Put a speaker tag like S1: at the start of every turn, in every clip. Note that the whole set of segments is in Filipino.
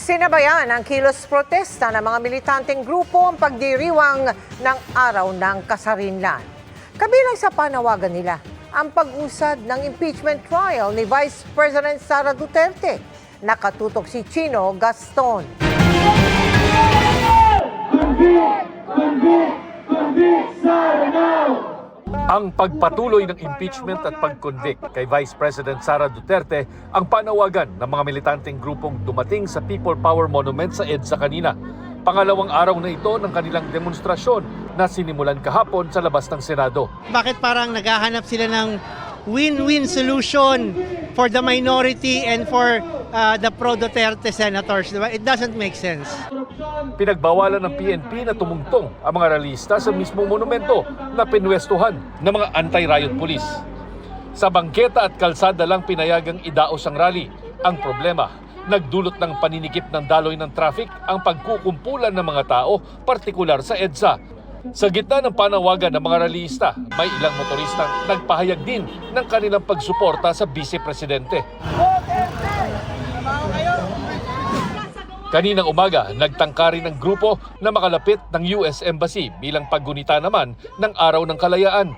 S1: Sinabayan ang kilos protesta ng mga militanteng grupo ang pagdiriwang ng Araw ng Kasarinlan. Kabilang sa panawagan nila ang pag-usad ng impeachment trial ni Vice President Sara Duterte. Nakatutok si Chino Gaston.
S2: Ang pagpatuloy ng impeachment at pag-convict kay Vice President Sara Duterte ang panawagan ng mga militanteng grupong dumating sa People Power Monument sa EDSA kanina. Pangalawang araw na ito ng kanilang demonstrasyon na sinimulan kahapon sa labas ng Senado.
S3: Bakit parang naghahanap sila ng win-win solution for the minority and for the pro-Duterte senators? Diba? It doesn't make sense.
S2: Pinagbawalan ng PNP na tumungtong ang mga ralista sa mismong monumento na pinwestuhan ng mga anti-riot police. Sa bangketa at kalsada lang pinayagang idaos ang rally. Ang problema, nagdulot ng paninikip ng daloy ng traffic ang pagkukumpulan ng mga tao, partikular sa EDSA. Sa gitna ng panawagan ng mga ralista, may ilang motoristang nagpahayag din ng kanilang pagsuporta sa Vice Presidente. Kaninang umaga, nagtangka rin ng grupo na makalapit ng US Embassy bilang paggunita naman ng Araw ng Kalayaan.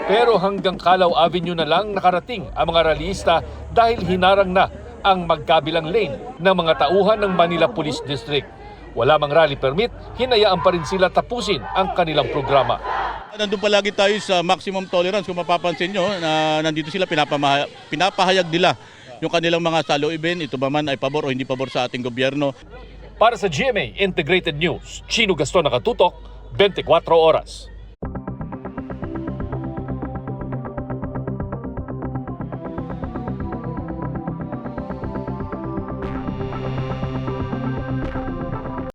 S2: Pero hanggang Calao Avenue na lang nakarating ang mga ralista dahil hinarang na ang magkabilang lane ng mga tauhan ng Manila Police District. Wala mang rally permit, hinayaan pa rin sila tapusin ang kanilang programa.
S4: Nandun palagi tayo sa maximum tolerance. Kung mapapansin nyo, na nandito sila pinapahayag nila yung kanilang mga saloobin, ito ba man ay pabor o hindi pabor sa ating gobyerno.
S2: Para sa GMA Integrated News, Chino Gaston, nakatutok, 24 oras.